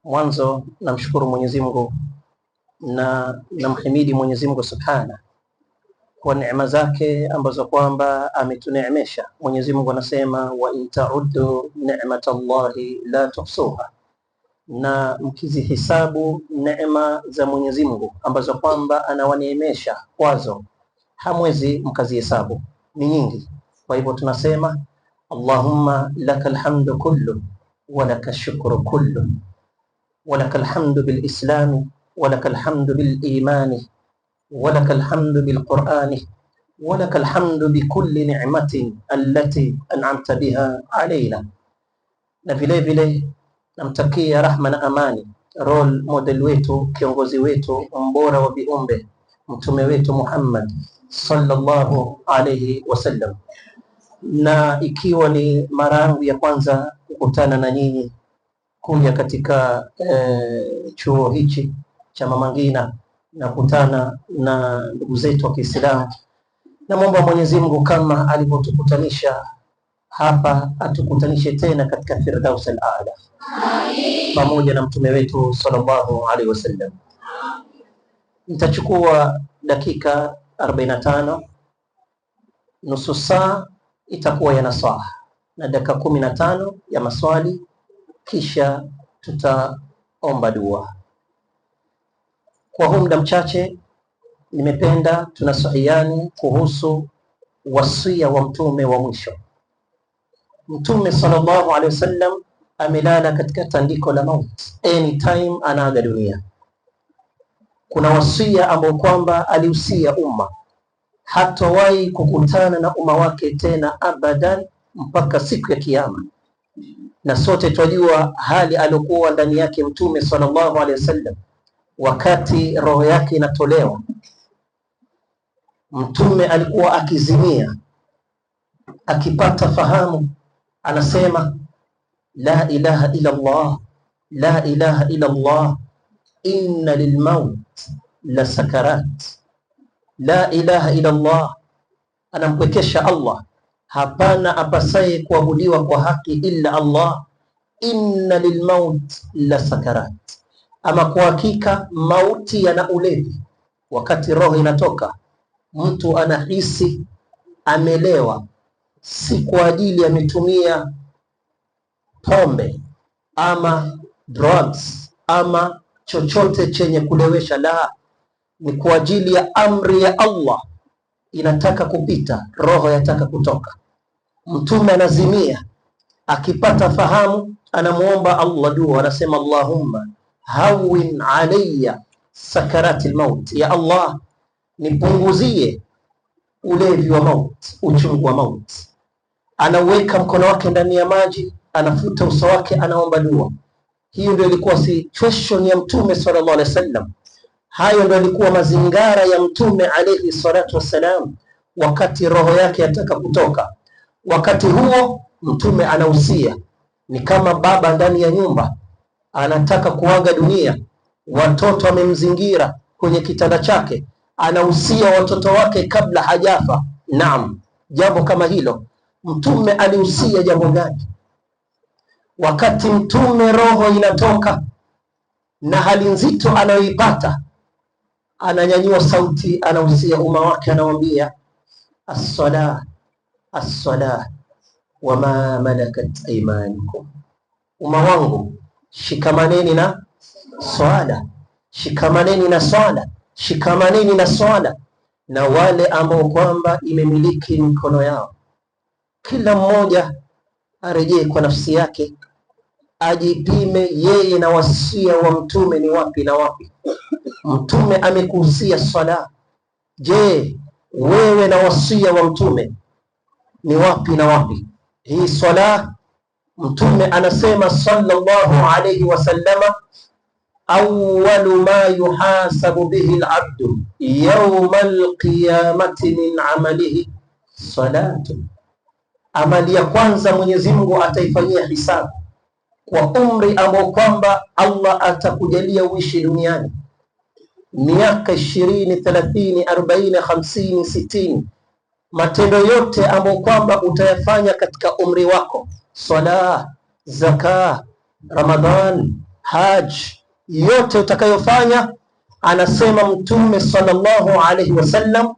Mwanzo namshukuru Mwenyezi Mungu na namhimidi Mwenyezi Mungu Subhana kwa neema zake ambazo kwamba ametuneemesha. Mwenyezi Mungu anasema wa in ta'uddu ni'matallahi la tuhsuha, na mkizihisabu neema za Mwenyezi Mungu ambazo kwamba anawaneemesha kwazo hamwezi mkazihesabu, ni nyingi. Kwa hivyo tunasema Allahumma lakal hamdu kullu wa lakal shukru kullu ولك الحمد بالإسلام ولك الحمد بالإيمان ولك الحمد بالقرآن ولك الحمد بكل نعمة التي أنعمت بها علينا. Na vile vile namtakia rahma na amani role model wetu, kiongozi wetu, mbora wa viumbe, mtume wetu Muhammad sallallahu alayhi wasallam. Na ikiwa ni mara yangu ya kwanza kukutana na nyinyi kuja katika chuo hichi cha Mama Ngina na kutana na ndugu zetu wa Kiislamu, na muomba Mwenyezi Mungu kama alivyotukutanisha hapa atukutanishe tena katika Firdaus al-Aala pamoja na mtume wetu sallallahu alaihi wasallam. Nitachukua dakika 45, nusu saa itakuwa ya nasaha na dakika 15 ya maswali, kisha tutaomba dua. Kwa huu muda mchache nimependa tunasahiani kuhusu wasia wa mtume wa mwisho. Mtume sallallahu alaihi wasallam amelala katika tandiko la mauti, anytime anaaga dunia. Kuna wasia ambao kwamba alihusia umma hatawahi kukutana na umma wake tena abadan mpaka siku ya Kiyama. Na sote twajua hali aliyokuwa ndani yake mtume sallallahu alaihi wasallam wakati roho yake inatolewa. Mtume alikuwa akizimia, akipata fahamu anasema la ilaha illa Allah, la ilaha illa Allah, inna lilmaut la sakarat. La ilaha illa Allah, anampwekesha Allah, hapana apasaye kuabudiwa kwa haki illa Allah. Inna lilmaut la sakarat, ama kwa hakika mauti yana ulevi. Wakati roho inatoka mtu anahisi amelewa, si kwa ajili ametumia pombe ama drugs ama chochote chenye kulewesha, la, ni kwa ajili ya amri ya Allah inataka kupita, roho yataka kutoka. Mtume anazimia, akipata fahamu anamuomba Allah dua, anasema Allahumma hawin alayya sakaratil maut, ya Allah nipunguzie ulevi wa mauti, uchungu wa mauti. Anaweka mkono wake ndani ya maji, anafuta uso wake, anaomba dua. Hiyo ndio ilikuwa situation ya mtume sallallahu alaihi wasallam. Hayo ndio ilikuwa mazingara ya mtume alayhi salatu wassalam wakati roho yake yataka kutoka. Wakati huo mtume anahusia, ni kama baba ndani ya nyumba anataka kuaga dunia, watoto wamemzingira kwenye kitanda chake, anahusia watoto wake kabla hajafa. Naam, jambo kama hilo mtume alihusia jambo gani? Wakati mtume roho inatoka na hali nzito anayoipata, ananyanyua sauti, anahusia umma wake, anawambia as-salah as-salah wama malakat aymanukum, umma wangu shikamaneni na swala, shikamaneni na swala, shikamaneni na swala na wale ambao kwamba imemiliki mikono yao. Kila mmoja arejee kwa nafsi yake, ajipime yeye na wasia wa mtume ni wapi na wapi. Mtume amekuhusia swala, je, wewe na wasia wa mtume ni wapi na wapi? Hii swala mtume anasema sallallahu alayhi wasallama, awwalu ma yuhasabu bihi al-abdu yawma al-qiyamati min amalihi salatu, amali ya kwanza Mwenyezi Mungu ataifanyia hisabu kwa umri ambao kwamba Allah atakujalia uishi duniani, miaka 20, 30, 40, 50, 60. Matendo yote ambayo kwamba utayafanya katika umri wako, sala, zaka, Ramadhan, haji yote utakayofanya, anasema Mtume sallallahu alayhi wasallam,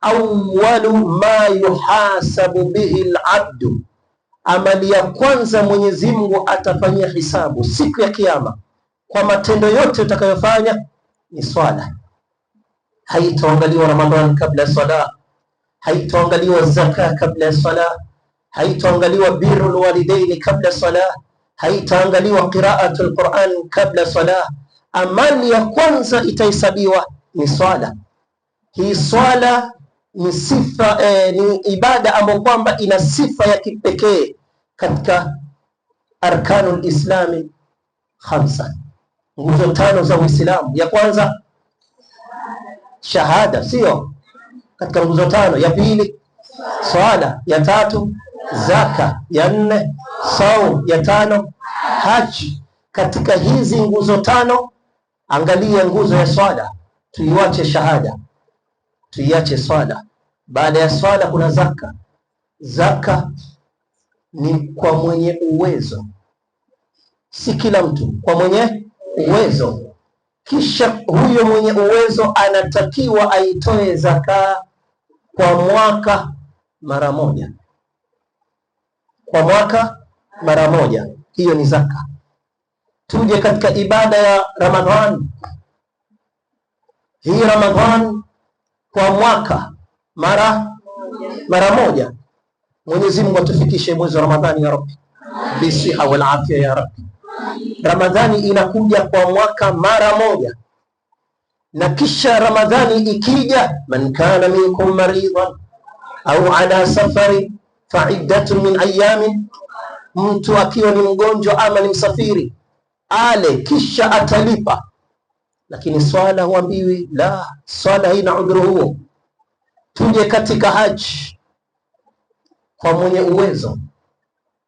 awwalu ma yuhasabu bihi al-abdu, amali ya kwanza Mwenyezi Mungu atafanyia hisabu siku ya Kiyama kwa matendo yote utakayofanya ni swala. Haitaangaliwa Ramadhani kabla ya swala, haitaangaliwa zaka kabla ya swala, haitaangaliwa birrul walidaini kabla ya swala, haitaangaliwa qira'atul Qur'an kabla ya swala. Amali ya kwanza itahesabiwa ni swala. Hii swala ni sifa ni ibada ambayo kwamba ina sifa ya kipekee katika arkanul islami khamsa, nguzo tano za Uislamu. Ya kwanza shahada, sio katika nguzo tano. Ya pili swala. Ya tatu zaka. Ya nne saum. Ya tano haji. Katika hizi nguzo tano, angalia nguzo ya swala, tuiwache shahada, tuiache swala. Baada ya swala kuna zaka. Zaka ni kwa mwenye uwezo, si kila mtu, kwa mwenye uwezo. Kisha huyo mwenye uwezo anatakiwa aitoe zaka kwa mwaka mara moja, kwa mwaka mara moja. Hiyo ni zaka. Tuje katika ibada ya Ramadhan. Hii Ramadhan kwa mwaka mara moja. Mwenyezi Mungu atufikishe mwezi wa Ramadhani ya Rabbi, bisiha wal afya ya Rabbi. Ramadhani inakuja kwa mwaka mara moja, na kisha Ramadhani ikija, man kana minkum maridan au ala safari fa iddatun min ayamin, mtu akiwa ni mgonjwa ama ni msafiri ale kisha atalipa. Lakini swala huambiwi, la, swala haina udhuru huo. Tuje katika haji, kwa mwenye uwezo,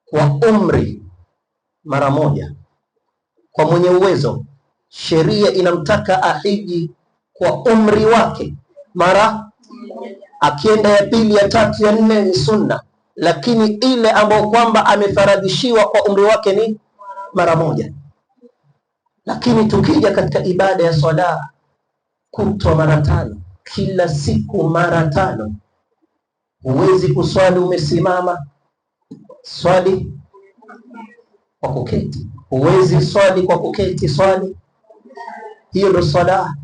kwa umri mara moja. Kwa mwenye uwezo, sheria inamtaka ahiji kwa umri wake mara, akienda ya pili, ya tatu, ya nne ni sunna, lakini ile ambayo kwamba amefaradhishiwa kwa umri wake ni mara moja. Lakini tukija katika ibada ya swala, kutwa mara tano, kila siku mara tano. Huwezi kuswali umesimama, swali kwa kuketi. Huwezi swali kwa kuketi, swali. Hiyo ndio swala.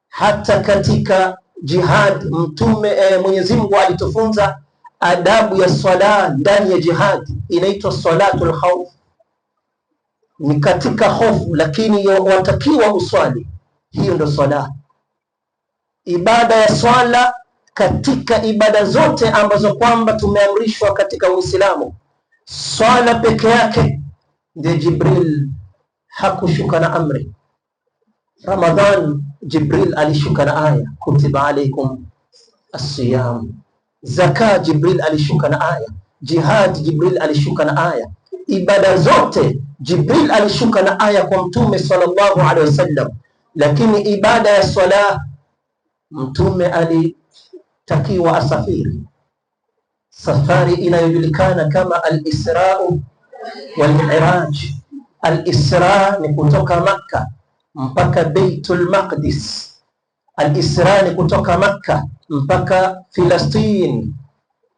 Hata katika jihad, Mtume Mwenyezi Mungu alitufunza adabu ya swala ndani ya jihad, inaitwa salatul khawf. Ni katika hofu, lakini watakiwa uswali. Hiyo ndio swala. Ibada ya swala katika ibada zote ambazo kwamba tumeamrishwa katika Uislamu, swala peke yake ndiye Jibril hakushuka na amri. Ramadhan Jibril alishuka na aya, kutiba alaikum as-siyam. Zaka Jibril alishuka na aya. Jihad Jibril alishuka na aya. Ibada zote Jibril alishuka na aya kwa Mtume sallallahu alaihi wasallam. Lakini ibada ya swala, Mtume alitakiwa asafiri, safari inayojulikana kama al-Isra wal Mi'raj. Al-Isra ni kutoka Makka mpaka Baitul Maqdis. Al-Isra ni kutoka Makka mpaka Filastin,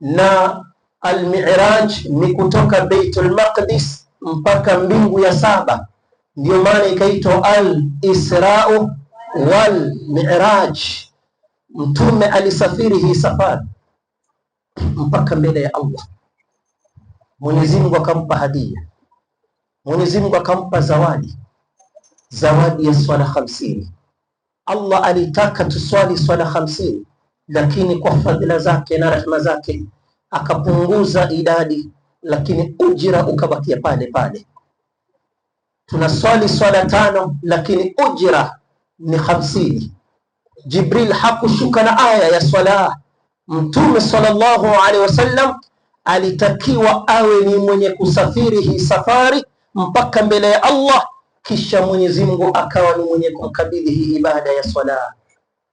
na al-Mi'raj ni kutoka Baitul Maqdis mpaka mbingu ya saba. Ndio maana ikaitwa al-Isra wal Mi'raj. Mtume alisafiri hii safari mpaka mbele ya Allah. Mwenyezi Mungu akampa hadia, Mwenyezi Mungu akampa zawadi ya swala 50. Allah alitaka tuswali swala 50, lakini kwa fadhila zake na rehema zake akapunguza idadi, lakini ujira ukabakia pale pale. Tunaswali swala 5, lakini ujira ni 50. Jibril hakushuka na aya ya swala. Mtume sallallahu alaihi wasallam alitakiwa awe ni mwenye kusafiri hii safari mpaka mbele ya Allah, kisha Mwenyezi Mungu akawa ni mwenye kumkabidhi hii ibada ya swala.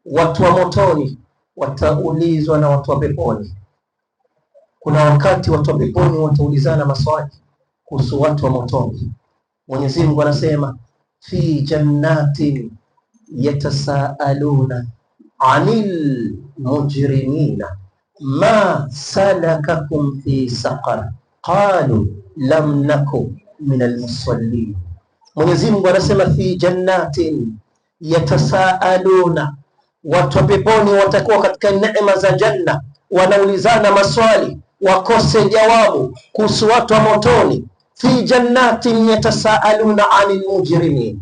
Watu wa motoni wataulizwa na watu wa peponi. Kuna wakati watu wa peponi wataulizana maswali kuhusu watu wa motoni. Mwenyezi Mungu anasema, fi jannatin yatasaaluna anil mujrimina ma salakakum fi saqar qalu lam naku min almusallin. Mwenyezi Mungu anasema fi jannatin yatasaaluna, watu wa peponi watakuwa katika neema za janna, wanaulizana maswali wakose jawabu kuhusu watu wa motoni. Fi jannatin yatasaaluna anil mujrimin,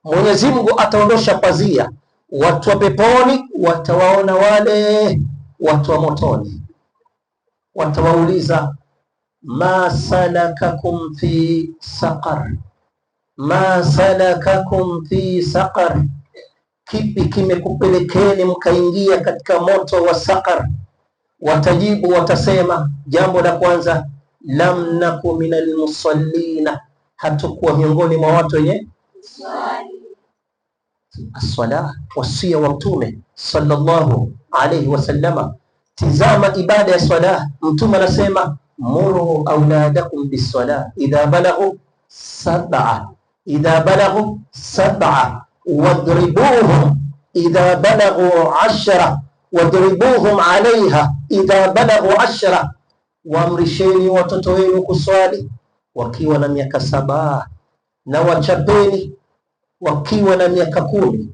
Mwenyezi Mungu ataondosha pazia, watu wa peponi watawaona wale watu wa motoni, watawauliza ma salakakum fi saqar, ma salakakum fi saqar, kipi kimekupelekeni mkaingia katika moto wa saqar? Watajibu, watasema jambo la kwanza, lam naku minal musallina, hatukuwa miongoni mwa watu wenye as-sala. Wasia wa Mtume sallallahu alayhi wasallama. Tizama ibada ya swala, Mtume anasema muru auladakum bis-sala idha balaghu sab'a wadribuhum idha balaghu 10 wadribuhum 'alayha idha balaghu 10, waamrisheni watoto wenu kuswali wakiwa na miaka 7 na wachapeni wakiwa na miaka 10.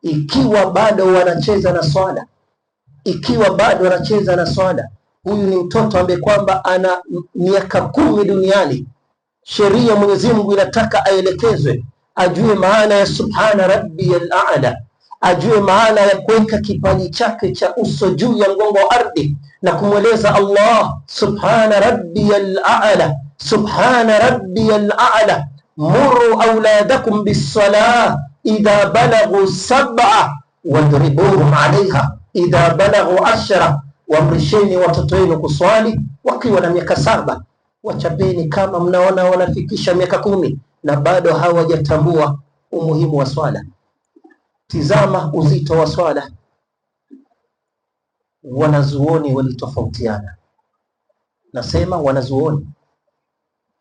Ikiwa bado wanacheza na swala, ikiwa bado wanacheza na swala, huyu ni mtoto ambaye kwamba ana miaka 10 duniani. Sheria Mwenyezi Mungu inataka aelekezwe, ajue maana ya subhana rabbiyal a'la, ajue maana ya kuweka kipaji chake cha uso juu ya mgongo wa ardhi na kumweleza Allah subhana rabbiyal a'la, subhana rabbiyal a'la. Muru auladakum bis-salah idha balaghu 7 wadribuhum 'alayha idha balaghu 10, waamrisheni watoto wenu kuswali wakiwa na miaka 7, wachapeni kama mnaona wanafikisha miaka 10 na bado hawajatambua umuhimu wa swala. Tizama uzito wa swala. Wanazuoni walitofautiana, nasema wanazuoni,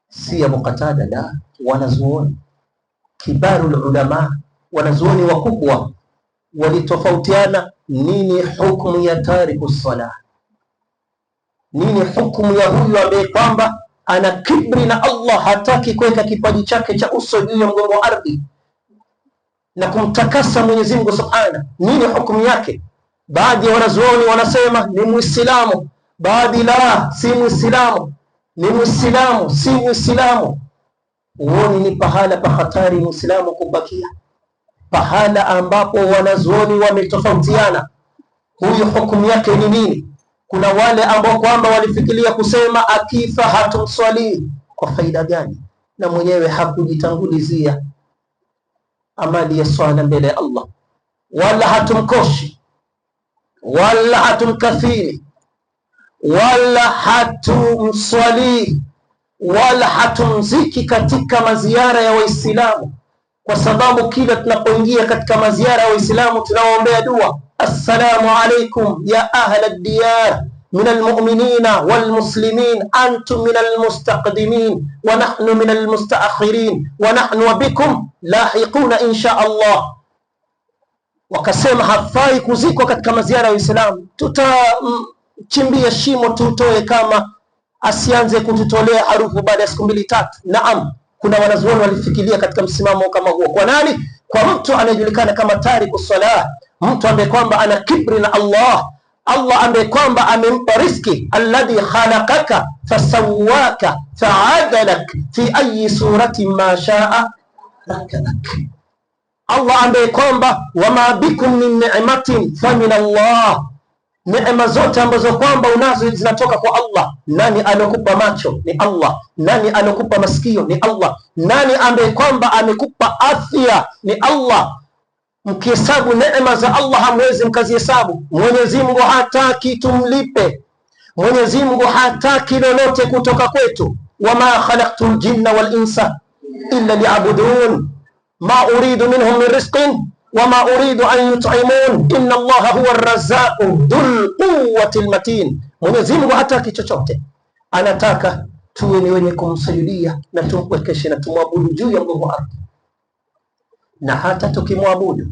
si Abu Qatada, la, wanazuoni kibarul ulama, wanazuoni wakubwa walitofautiana nini hukumu ya tariku sala, nini hukumu ya huyu ambaye kwamba ana kibri na Allah, hataki kuweka kipaji chake cha uso juu ya mgongo wa ardhi na kumtakasa Mwenyezi Mungu Subhanahu. Nini hukumu yake? Baadhi ya wanazuoni wanasema ni Muislamu, baadhi la, si Muislamu, ni Muislamu, si Muislamu. Uoni ni pahala pa hatari Muislamu kubakia, pahala ambapo wanazuoni wametofautiana huyu hukumu yake ni nini. Kuna wale ambao kwamba walifikiria kusema akifa hatumswalii. Kwa faida gani? Na mwenyewe hakujitangulizia amali ya swala mbele ya Allah, wala hatumkoshi, wala hatumkafiri, wala hatumswalii, wala hatumziki katika maziara ya Waislamu, kwa sababu kila tunapoingia katika maziara ya Waislamu tunawaombea dua, assalamu alaikum ya ahla diyar min almu'minina walmuslimin antum min almustaqdimin wa nahnu min almustaakhirin wa nahnu bikum lahiquna insha Allah. Wakasema hafai kuzikwa katika maziara ya Waislamu, tutachimbia shimo tutoe, kama asianze kututolea harufu baada ya siku 2-3. Naam, kuna wanazuoni walifikiria katika msimamo kama huo. Kwa nani? Kwa mtu anayejulikana kama tariku salah, mtu ambaye kwamba ana kibri na Allah, Allah ambaye kwamba amempa riziki, alladhi khalaqaka fasawwaka fa'adalak fi ayi suratin ma sha'a rakabak. Allah ambaye kwamba wama bikum min ni'matin famin Allah, neema zote ambazo kwamba unazo zinatoka kwa Allah. Nani alokupa macho? Ni Allah. Nani alokupa masikio? Ni Allah. Nani ambaye kwamba amekupa afya? Ni Allah. Mkihesabu neema za Allah hamwezi mkazihesabu. Mwenyezi Mungu hataki tumlipe, Mwenyezi Mungu hataki lolote kutoka kwetu. Wama khalaqtul jinna wal insa illa liya'budun ma uridu minhum min rizqin wama uridu an yut'imun inna Allaha huwa ar-razzaqu dhul quwwati al-matin. Mwenyezi Mungu hataki chochote, anataka tuwe ni wenye kumsujudia na tumpwekeshe na tumwabudu juu ya mgongo wa ardhi. Na hata tukimwabudu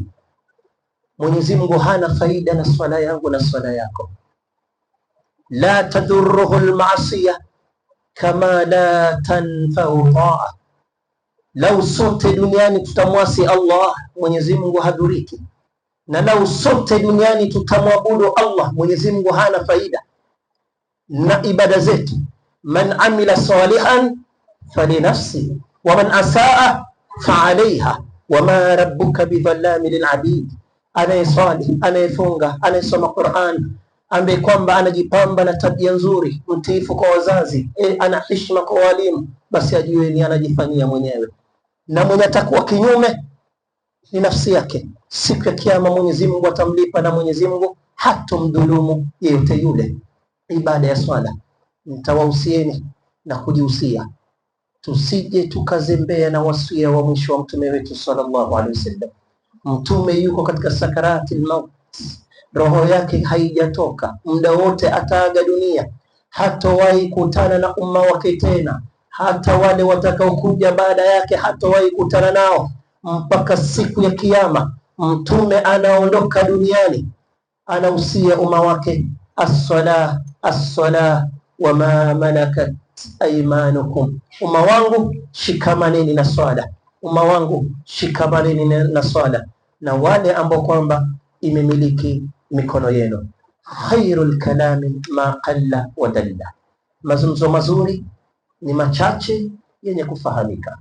Mwenyezi Mungu hana faida na swala yangu na swala yako. La tadurruhu almaasiya kama la tanfa'u ta'a. Lau sote duniani tutamwasi Allah, Mwenyezi Mungu hadhuriki, na lau sote duniani tutamwabudu Allah, Mwenyezi Mungu hana faida na ibada zetu. Man amila salihan falinafsi wa man asaa fa'alayha wama rabbuka bidhallami lilabid. Anayeswali, anayefunga, anayesoma Qur'an, ambaye kwamba anajipamba na tabia nzuri, mtiifu kwa wazazi, ana heshima kwa walimu, basi ajue ni anajifanyia mwenyewe, na mwenye atakuwa kinyume ni nafsi yake. Siku ya Kiyama Mwenyezi Mungu atamlipa, na Mwenyezi Mungu hatomdhulumu yeyote yule. Ibada ya swala, nitawahusieni na kujihusia, tusije tukazembea na wasia wa mwisho wa mtume wetu sallallahu alaihi wasallam. Mtume yuko katika sakarati al-maut, roho yake haijatoka, muda wote ataaga dunia, hatawahi kutana na umma wake tena, hata wale watakaokuja baada yake hatawahi kutana nao mpaka siku ya Kiyama. Mtume anaondoka duniani, anahusia umma wake, as-sala as-sala wa ma malakat aymanukum. Umma wangu shikamaneni na swala, umma wangu shikamaneni na swala, na wale ambao kwamba imemiliki mikono yenu. Khairul kalami ma qalla wa dalla. Mazungumzo mazuri ni machache yenye kufahamika.